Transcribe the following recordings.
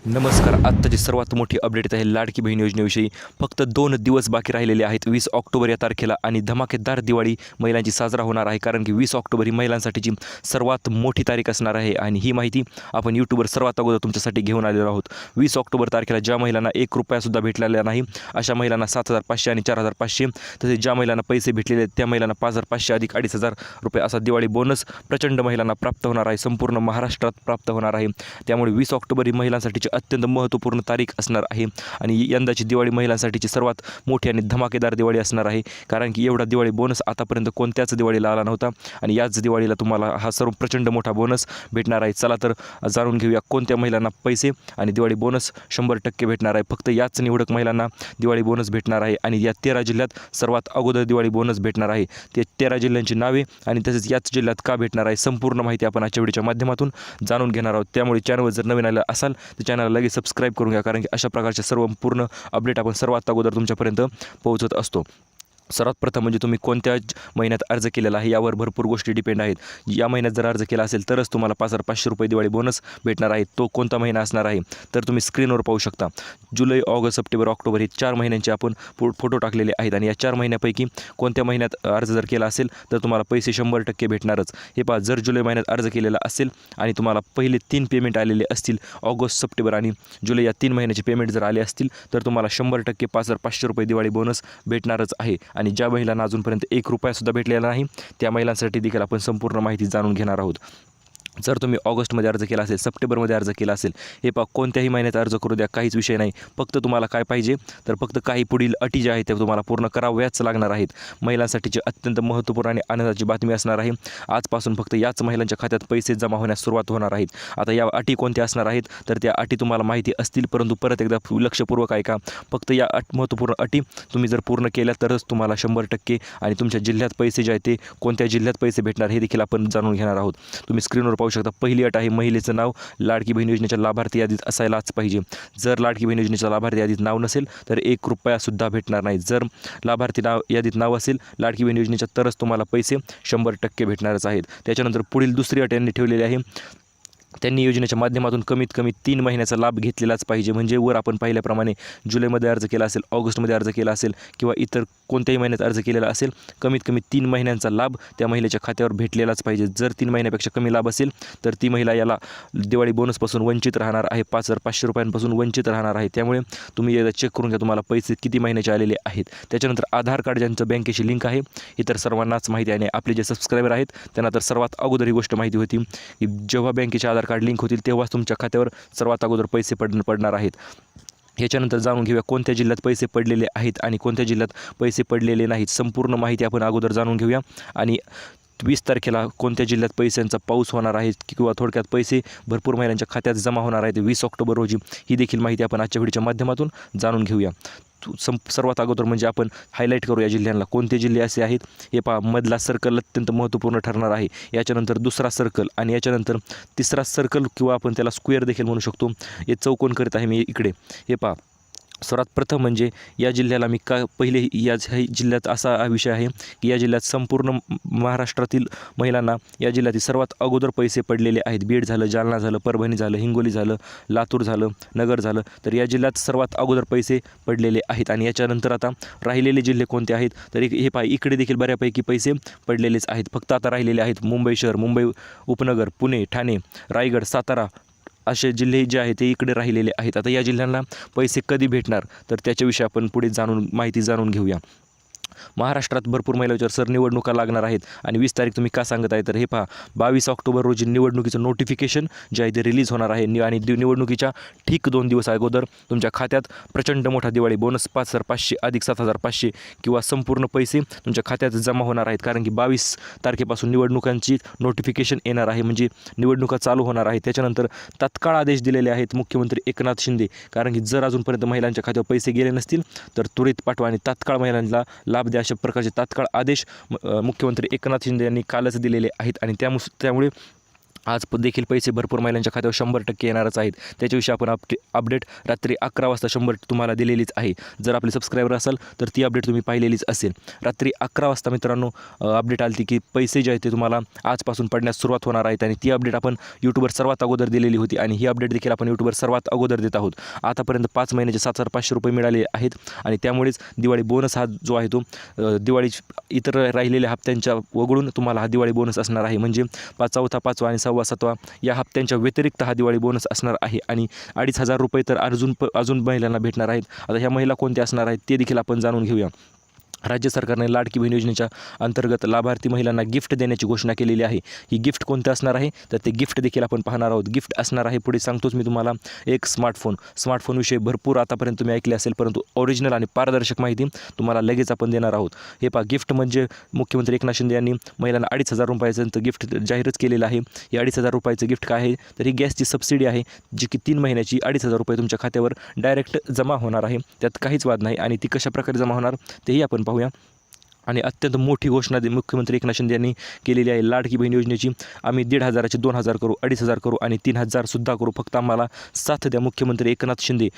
नमस्कार. आत्ताची सर्वात मोठी अपडेट आहे लाडकी बहीण योजनेविषयी. फक्त 2 दिवस बाकी राहिलेले आहेत 20 ऑक्टोबर या तारखेला आणि धमाकेदार दिवाळी महिलांची साजरा होणार आहे. कारण की 20 ऑक्टोबर ही महिलांसाठीची सर्वात मोठी तारीख असणार आहे आणि ही माहिती आपण यूट्यूबवर सर्वात अगोदर तुमच्यासाठी घेऊन आलेलो आहोत. 20 ऑक्टोबर तारखेला ज्या महिलांना ₹1 भेटलेला नाही अशा महिलांना 7,500 आणि 4,500, तसेच ज्या महिलांना पैसे भेटलेले आहेत त्या महिलांना 5,500 अधिक ₹2,500 असा दिवाळी बोनस प्रचंड महिलांना प्राप्त होणार आहे. संपूर्ण महाराष्ट्रात प्राप्त होणार आहे. त्यामुळे 20 ऑक्टोबर ही महिलांसाठीची अत्यंत महत्त्वपूर्ण तारीख असणार आहे आणि यंदाची दिवाळी महिलांसाठीची सर्वात मोठी आणि धमाकेदार दिवाळी असणार आहे. कारण की एवढा दिवाळी बोनस आतापर्यंत कोणत्याच दिवाळीला आला नव्हता आणि याच दिवाळीला तुम्हाला हा सर्व प्रचंड मोठा बोनस भेटणार आहे. चला तर जाणून घेऊया कोणत्या महिलांना पैसे आणि दिवाळी बोनस 100% भेटणार आहे. फक्त याच निवडक महिलांना दिवाळी बोनस भेटणार आहे आणि या 13 जिल्ह्यात सर्वात अगोदर दिवाळी बोनस भेटणार आहे. ते 13 जिल्ह्यांची नावे आणि तसेच याच जिल्ह्यात का भेटणार आहे संपूर्ण माहिती आपण आजच्या व्हिडिओच्या माध्यमातून जाणून घेणार आहोत. त्यामुळे चॅनलवर जर नवीन आलं असाल तर चॅनलला लगेच सबस्क्राईब करून घ्या, कारण की अशा प्रकारचे सर्व पूर्ण अपडेट आपण सर्वात अगोदर तुमच्यापर्यंत पोहोचत असतो. सर्वात प्रथम म्हणजे तुम्ही कोणत्या महिन्यात अर्ज केलेला आहे यावर भरपूर गोष्टी डिपेंड आहेत. या महिन्यात जर अर्ज केला असेल तरच तुम्हाला ₹5,500 दिवाळी बोनस भेटणार आहे. तो कोणता महिना असणार आहे तर तुम्ही स्क्रीनवर पाहू शकता. जुलै, ऑगस्ट, सप्टेंबर, ऑक्टोबर हे 4 महिन्यांचे आपण फोटो टाकलेले आहेत आणि या 4 महिन्यापैकी कोणत्या महिन्यात अर्ज जर केला असेल तर तुम्हाला पैसे 100% भेटणारच. हे पहा, जर जुलै महिन्यात अर्ज केलेला असेल आणि तुम्हाला पहिले 3 पेमेंट आलेले असतील, ऑगस्ट, सप्टेंबर आणि जुलै या 3 महिन्याचे पेमेंट जर आले असतील तर तुम्हाला 100% ₹5,500 दिवाळी बोनस भेटणारच आहे. आणि ज्या महिलांना अजूनपर्यंत ₹1 भेटलेला नाही त्या महिलांसाठी देखील आपण संपूर्ण माहिती जाणून घेणार आहोत. जर तुम्ही ऑगस्टमध्ये अर्ज केला असेल, सप्टेंबरमध्ये अर्ज केला असेल, हे पहा कोणत्याही महिन्यात अर्ज करू द्या, काहीच विषय नाही. फक्त तुम्हाला काय पाहिजे तर फक्त काही पुढील अटी ज्या आहेत त्या तुम्हाला पूर्ण कराव्याच लागणार आहेत. महिलांसाठीची अत्यंत महत्त्वपूर्ण आणि आनंदाची बातमी असणार आहे. आजपासून फक्त याच महिलांच्या खात्यात पैसे जमा होण्यास सुरुवात होणार आहेत. आता या अटी कोणत्या असणार आहेत तर त्या अटी तुम्हाला माहिती असतील, परंतु परत एकदा लक्षपूर्वक ऐका. फक्त या महत्त्वपूर्ण अटी तुम्ही जर पूर्ण केल्या तरच तुम्हाला 100% आणि तुमच्या जिल्ह्यात पैसे जे आहेत ते कोणत्या जिल्ह्यात पैसे भेटणार हे देखील आपण जाणून घेणार आहोत. तुम्ही स्क्रीनवर पाहू शकता. पहिली अट आहे महिलेचं नाव लाडकी बहीण योजनेच्या लाभार्थी यादीत असायलाच पाहिजे. जर लाडकी बहीण योजनेच्या लाभार्थी यादीत नाव नसेल तर ₹1 भेटणार नाही. जर लाभार्थी यादीत नाव असेल लाडकी बहीण योजनेच्या तरच तुम्हाला पैसे 100% भेटणारच आहेत. त्याच्यानंतर पुढील दुसरी अट यांनी ठेवलेली आहे. त्यांनी योजनेच्या माध्यमातून कमीत कमी 3 महिन्याचा लाभ घेतलेलाच पाहिजे. म्हणजे वर आपण पाहिल्याप्रमाणे जुलैमध्ये अर्ज केला असेल, ऑगस्टमध्ये अर्ज केला असेल किंवा इतर कोणत्याही महिन्यात अर्ज केलेला असेल, कमीत कमी 3 महिन्यांचा लाभ त्या महिलेच्या खात्यावर भेटलेलाच पाहिजे. जर 3 महिन्यापेक्षा कमी लाभ असेल तर ती महिला याला दिवाळी बोनसपासून वंचित राहणार आहे, ₹5,500 वंचित राहणार आहे. त्यामुळे तुम्ही एकदा चेक करून घ्या तुम्हाला पैसे किती महिन्याचे आलेले आहेत. त्याच्यानंतर आधार कार्ड ज्यांचं बँकेशी लिंक आहे ही तर सर्वांनाच माहिती आहे. आपले जे सबस्क्रायबर आहेत त्यांना तर सर्वात अगोदर ही गोष्ट माहिती होती की जेव्हा बँकेचे आधार कार्ड लिंक होतील तेव्हाच तुमच्या खात्यावर सर्वात अगोदर पैसे पडणार आहेत. याच्यानंतर जाणून घेऊया कोणत्या जिल्ह्यात पैसे पडलेले आहेत आणि कोणत्या जिल्ह्यात पैसे पडलेले नाहीत. संपूर्ण माहिती आपण अगोदर जाणून घेऊया आणि 20 तारखेला कोणत्या जिल्ह्यात पैशांचा पाऊस होणार आहे किंवा थोडक्यात पैसे भरपूर महिलांच्या खात्यात जमा होणार आहेत 20 ऑक्टोबर रोजी, ही देखील माहिती आपण आजच्या व्हिडिओच्या माध्यमातून जाणून घेऊया. सर्वात अगोदर म्हणजे आपण हायलाईट करूया जिल्ह्यांना कोणते जिल्हे असे आहेत. हे पहा, मधला सर्कल अत्यंत महत्त्वपूर्ण ठरणार आहे. याच्यानंतर दुसरा सर्कल आणि याच्यानंतर तिसरा सर्कल किंवा आपण त्याला स्क्वेअर देखील म्हणू शकतो. हे चौकोन करीत आहे मी इकडे. हे पहा, सर्वात प्रथम म्हणजे या जिल्ह्याला मी पहिले या जिल्ह्यात असा हा विषय आहे की या जिल्ह्यात संपूर्ण महाराष्ट्रातील महिलांना या जिल्ह्यातील सर्वात अगोदर पैसे पडलेले आहेत. बीड झालं, जालना झालं, परभणी झालं, हिंगोली झालं, लातूर झालं, नगर झालं, तर या जिल्ह्यात सर्वात अगोदर पैसे पडलेले आहेत. आणि याच्यानंतर आता राहिलेले जिल्हे कोणते आहेत तर हे पहा, इकडे देखील बऱ्यापैकी पैसे पडलेलेच आहेत. फक्त आता राहिलेले आहेत मुंबई शहर, मुंबई उपनगर, पुणे, ठाणे, रायगड, सातारा असे जिल्हे जे आहेत ते इकडे राहिलेले आहेत. आता या जिल्ह्यांना पैसे कधी भेटणार तर त्याच्याविषयी आपण पुढे माहिती जाणून घेऊया. महाराष्ट्रात भरपूर महिलांवर सर निवडणुका लागणार आहेत आणि 20 तारीख तुम्ही का सांगत आहे तर हे पहा, 22 ऑक्टोबर रोजी निवडणुकीचं नोटिफिकेशन जे आहे ते रिलीज होणार आहे आणि निवडणुकीच्या ठीक 2 दिवस अगोदर तुमच्या खात्यात प्रचंड मोठा दिवाळी बोनस 5,500 अधिक 7,500 किंवा संपूर्ण पैसे तुमच्या खात्यात जमा होणार आहेत. कारण की 22 तारखेपासून निवडणुकांची नोटिफिकेशन येणार आहे, म्हणजे निवडणुका चालू होणार आहे. त्याच्यानंतर तात्काळ आदेश दिलेले आहेत मुख्यमंत्री एकनाथ शिंदे. कारण की जर अजूनपर्यंत महिलांच्या खात्यावर पैसे गेले नसतील तर त्वरित पाठवा आणि तात्काळ महिलांना लाभ द्या, अशा प्रकारचे तात्काळ आदेश मुख्यमंत्री एकनाथ शिंदे यांनी कालच दिलेले आहेत. आणि त्यामुळे आज देखील पैसे भरपूर महिलांच्या खात्यावर 100% येणारच आहेत. त्याच्याविषयी आपण अपडेट रात्री 11 वाजता 100 तुम्हाला दिलेलीच आहे. जर आपले सबस्क्रायबर असाल तर ती अपडेट तुम्ही पाहिलेलीच असेल. रात्री 11 वाजता मित्रांनो अपडेट आली की पैसे जे आहेत ते तुम्हाला आजपासून पडण्यास सुरुवात होणार आहेत आणि ती अपडेट आपण यूट्यूबवर सर्वात अगोदर दिलेली होती आणि ही अपडेट देखील आपण यूट्यूबवर सर्वात अगोदर देत आहोत. आतापर्यंत 5 महिन्याचे 7,500 रुपये मिळाले आहेत आणि त्यामुळेच दिवाळी बोनस हा जो आहे तो दिवाळी इतर राहिलेल्या हप्त्यांच्या वगळून तुम्हाला हा दिवाळी बोनस असणार आहे. म्हणजे 4था, 5वा आणि 6वा, 7वा या हप्त्यांच्या व्यतिरिक्त हा दिवाळी बोनस असणार आहे आणि 2,500 रुपये तर अजून महिलांना भेटणार आहेत. आता ह्या महिला कोणत्या असणार आहेत ते देखील आपण जाणून घेऊया. राज्य सरकारने लाडकी बहीण योजनेच्या अंतर्गत लाभार्थी महिलांना गिफ्ट देण्याची घोषणा केलेली आहे. ही गिफ्ट कोणतं असणार आहे तर ते गिफ्ट देखील आपण पाहणार आहोत. गिफ्ट असणार आहे पुढे सांगतोच मी तुम्हाला एक स्मार्टफोनविषयी भरपूर आतापर्यंत तुम्ही ऐकले असेल, परंतु ओरिजिनल आणि पारदर्शक माहिती तुम्हाला लगेच आपण देणार आहोत. हे पहा, गिफ्ट म्हणजे मुख्यमंत्री एकनाथ शिंदे यांनी महिलांना 2,500 रुपयाचं गिफ्ट जाहीरच केलेलं आहे. हे 2,500 रुपयाचं गिफ्ट काय आहे तर ही गॅसची सबसिडी आहे, जी की 3 महिन्याची 2,500 रुपये तुमच्या खात्यावर डायरेक्ट जमा होणार आहे. त्यात काहीच वाद नाही आणि ती कशाप्रकारे जमा होणार तेही आपण पाहूया. आणि अत्यंत मोठी घोषणा मुख्यमंत्री एकनाथ शिंदे यांनी केलेली आहे. लाडकी बहीण योजनेची आम्ही 1,500चे 2,000 करू, 2,500 करू आणि 3,000 सुद्धा करू. फक्त आम्हाला साथ द्या मुख्यमंत्री एकनाथ शिंदे.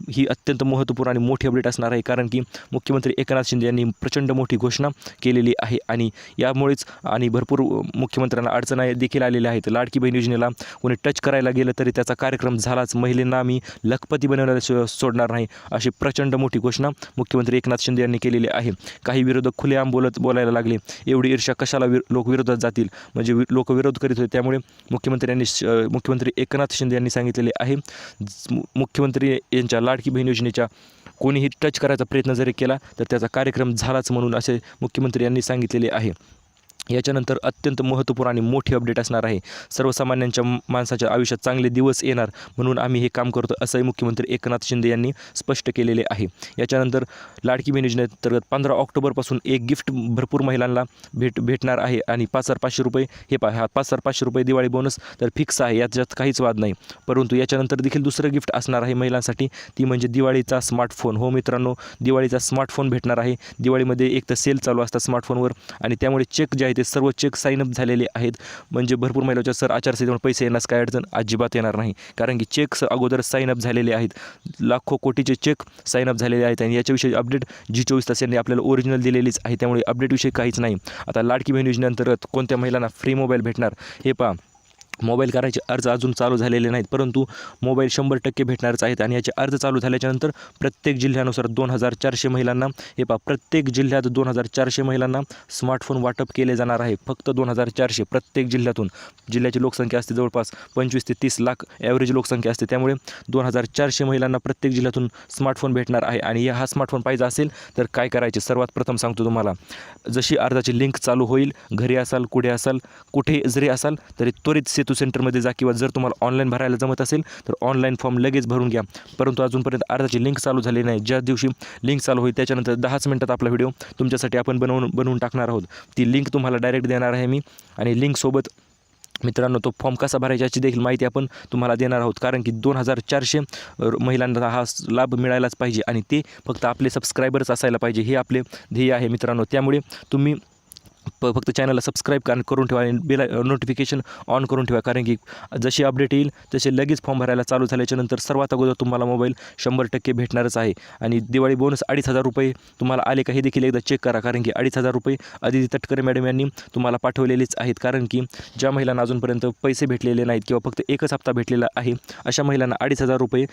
ही अत्यंत महत्त्वपूर्ण आणि मोठी अपडेट असणार आहे, कारण की मुख्यमंत्री एकनाथ शिंदे यांनी प्रचंड मोठी घोषणा केलेली आहे आणि यामुळेच आणि भरपूर मुख्यमंत्र्यांना अडचणी देखील आलेल्या आहेत. लाडकी बहीण योजनेला कोणी टच करायला गेलं तरी त्याचा कार्यक्रम झालाच. महिलांना आम्ही लखपती बनवण्याला सोडणार नाही, अशी प्रचंड मोठी घोषणा मुख्यमंत्री एकनाथ शिंदे यांनी केलेली आहे. काही विरोधक खुलेआम बोलायला लागले, एवढी ईर्ष्या कशाला लोक विरोधात जातील, म्हणजे लोक विरोध करीत होते. त्यामुळे मुख्यमंत्री एकनाथ शिंदे यांनी सांगितलेले आहे, मुख्यमंत्री यांच्या लाडकी बहीण योजनेच्या कोणीही टच करायचा प्रयत्न जरी केला तर त्याचा कार्यक्रम झालाच म्हणून असे मुख्यमंत्री यांनी सांगितलेले आहे. याच्यानंतर अत्यंत महत्त्वपूर्ण आणि मोठी अपडेट असणार आहे. सर्वसामान्यांच्या माणसाच्या आयुष्यात चांगले दिवस येणार म्हणून आम्ही हे काम करतो, असंही मुख्यमंत्री एकनाथ शिंदे यांनी स्पष्ट केलेले आहे. याच्यानंतर लाडकी बहीण योजनेअंतर्गत 15 ऑक्टोबरपासून एक गिफ्ट भरपूर महिलांना भेटणार आहे आणि 5,500 रुपये. हे हा 5,500 रुपये दिवाळी बोनस तर फिक्स आहे, याच्यात काहीच वाद नाही. परंतु याच्यानंतर देखील दुसरं गिफ्ट असणार आहे महिलांसाठी, ती म्हणजे दिवाळीचा स्मार्टफोन. हो मित्रांनो, दिवाळीचा स्मार्टफोन भेटणार आहे. दिवाळीमध्ये एक तर सेल चालू असतात स्मार्टफोनवर आणि त्यामुळे चेक जे आहे ते सर्व चेक साईनअप झालेले आहेत. म्हणजे भरपूर महिलांच्या सर आचारसंहितेमुळे पैसे येण्यास काय अडचण अजिबात येणार नाही, कारण की चेक्स अगोदर साईनअप झालेले आहेत. लाखो कोटीचे चेक साईनअप झालेले आहेत आणि याच्याविषयी अपडेट G24 तास यांनी आपल्याला ओरिजिनल दिलेलीच आहे. त्यामुळे अपडेटविषयी काहीच नाही. आता लाडकी बहीण योजनेअंतर्गत कोणत्या महिलांना फ्री मोबाईल भेटणार हे पहा. मोबाईल करायचे अर्ज अजून चालू झालेले नाहीत, परंतु मोबाईल 100% भेटणारच आहेत आणि याचे अर्ज चालू झाल्याच्यानंतर प्रत्येक जिल्ह्यानुसार 2,400 महिलांना प्रत्येक जिल्ह्यात 2,400 महिलांना स्मार्टफोन वाटप केले जाणार आहे. फक्त 2,400 प्रत्येक जिल्ह्यातून. जिल्ह्याची लोकसंख्या असते जवळपास 25 ते 30 लाख ॲव्हरेज लोकसंख्या असते, त्यामुळे 2,400 महिलांना प्रत्येक जिल्ह्यातून स्मार्टफोन भेटणार आहे. आणि हा स्मार्टफोन पाहिजे असेल तर काय करायचे, सर्वात प्रथम सांगतो तुम्हाला. जशी अर्जाची लिंक चालू होईल, घरी असाल, कुठे असाल, कुठे जरी असाल तरी त्वरित सेतू सेंटरमध्ये जा, किंवा जर तुम्हाला ऑनलाईन भरायला जमत असेल तर ऑनलाईन फॉर्म लगेच भरून घ्या. परंतु अजूनपर्यंत अर्जाची लिंक चालू झाली नाही. ज्या दिवशी लिंक चालू होईल त्याच्यानंतर 10च मिनिटात आपला व्हिडिओ तुमच्यासाठी आपण बनवून टाकणार आहोत. ती लिंक तुम्हाला डायरेक्ट देणार आहे मी आणि लिंकसोबत मित्रांनो तो फॉर्म कसा भरायचा याची देखील माहिती आपण तुम्हाला देणार आहोत, कारण की 2,400 महिलांना हा लाभ मिळायलाच पाहिजे आणि ते फक्त आपले सबस्क्रायबर्स असायला पाहिजे, हे आपले ध्येय आहे मित्रांनो. त्यामुळे तुम्ही फक्त चॅनलला सबस्क्राईब करून ठेवा आणि बेल नोटिफिकेशन ऑन करून ठेवा, कारण की जशी अपडेट येईल तसे लगेच फॉर्म भरायला चालू झाल्याच्यानंतर सर्वात अगोदर तुम्हाला मोबाईल 100% भेटणारच आहे. आणि दिवाळी बोनस 2,500 रुपये तुम्हाला आले का हे देखील एकदा चेक करा, कारण की 2,500 रुपये अदिती तटकरे मॅडम यांनी तुम्हाला पाठवलेलेच आहेत. कारण की ज्या महिलांना अजूनपर्यंत पैसे भेटलेले नाहीत किंवा फक्त एकच हप्ता भेटलेला आहे अशा महिलांना 2,500 रुपये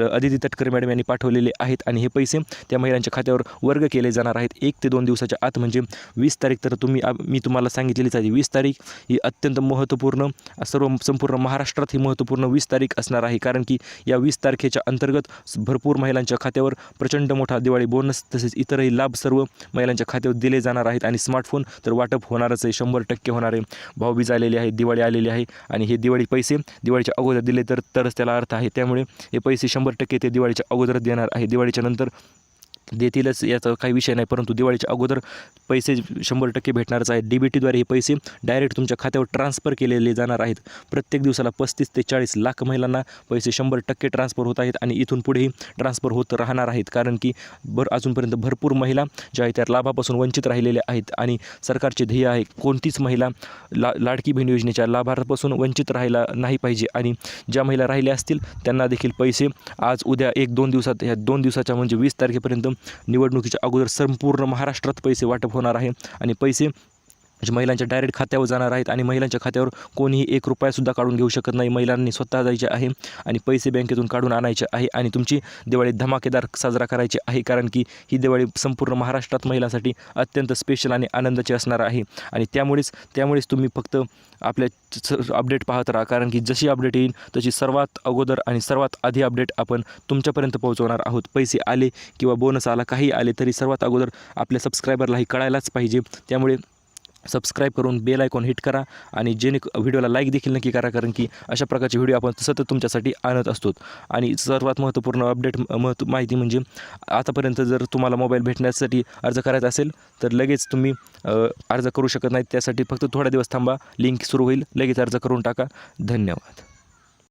अदिती तटकरे मॅडम यांनी पाठवलेले आहेत आणि हे पैसे त्या महिलांच्या खात्यावर वर्ग केले जाणार आहेत 1 ते 2 दिवसाच्या आत. म्हणजे 20 तारीख तर मी तुम्हाला सांगितलेलीच आहे. 20 तारीख ही अत्यंत महत्त्वपूर्ण, संपूर्ण महाराष्ट्रात ही महत्त्वपूर्ण 20 तारीख असणार आहे, कारण की या 20 तारखेच्या अंतर्गत भरपूर महिलांच्या खात्यावर प्रचंड मोठा दिवाळी बोनस तसेच इतरही लाभ सर्व महिलांच्या खात्यावर दिले जाणार आहेत. आणि स्मार्टफोन तर वाटप होणारच आहे, 100% होणार आहे. भाऊबीज आलेली आहे, दिवाळी आलेली आहे आणि हे दिवाळी पैसे दिवाळीच्या अगोदर दिले तरच त्याला अर्थ आहे. त्यामुळे हे पैसे 100% ते दिवाळीच्या अगोदरच देणार आहे. दिवाळीच्या नंतर देतीलच याचा काही विषय नाही, परंतु दिवाळीच्या अगोदर पैसे 100% भेटणारच आहेत. DBTद्वारे हे पैसे डायरेक्ट तुमच्या खात्यावर ट्रान्सफर केलेले जाणार आहेत. प्रत्येक दिवसाला 35 ते 40 लाख महिलांना पैसे 100% ट्रान्सफर होत आहेत आणि इथून पुढेही ट्रान्सफर होत राहणार आहेत. कारण की अजूनपर्यंत भरपूर महिला ज्या आहेत त्या लाभापासून वंचित राहिलेल्या आहेत आणि सरकारचे ध्येय आहे कोणतीच महिला लाडकी बहीण योजनेच्या लाभापासून वंचित राहायला नाही पाहिजे. आणि ज्या महिला राहिल्या असतील त्यांना देखील पैसे आज उद्या 1-2 दिवसात, ह्या 2 दिवसाच्या म्हणजे 20 तारखेपर्यंत निवडणुकीच्या अगोदर संपूर्ण महाराष्ट्रात पैसे वाटप होणार आहे आणि पैसे महिलांच्या डायरेक्ट खात्यावर जाणार आहेत आणि महिलांच्या खात्यावर कोणीही 1 रुपयासुद्धा काढून घेऊ शकत नाही. महिलांनी स्वतः जायचे आहे आणि पैसे बँकेतून काढून आणायचे आहे आणि तुमची दिवाळी धमाकेदार साजरा करायची आहे. कारण की ही दिवाळी संपूर्ण महाराष्ट्रात महिलांसाठी अत्यंत स्पेशल आणि आनंदाची असणार आहे आणि त्यामुळेच तुम्ही फक्त आपल्या अपडेट पाहत राहा. कारण की जशी अपडेट येईल तशी सर्वात अगोदर आणि सर्वात आधी अपडेट आपण तुमच्यापर्यंत पोहोचवणार आहोत. पैसे आले किंवा बोनस आला, काही आले तरी सर्वात अगोदर आपल्या सबस्क्रायबरलाही कळायलाच पाहिजे. त्यामुळे सबस्क्राईब करून बेल आयकॉन हिट करा आणि व्हिडिओला लाईक देखील नक्की करा. कारण की अशा प्रकारचे व्हिडिओ आपण सतत तुमच्यासाठी आणत असतो. आणि सर्वात महत्त्वपूर्ण अपडेट माहिती म्हणजे आतापर्यंत जर तुम्हाला मोबाईल भेटण्यासाठी अर्ज करायचा असेल तर लगेच तुम्ही अर्ज करू शकत नाही. त्यासाठी फक्त थोडा दिवस थांबा, लिंक सुरू होईल, लगेच अर्ज करून टाका. धन्यवाद.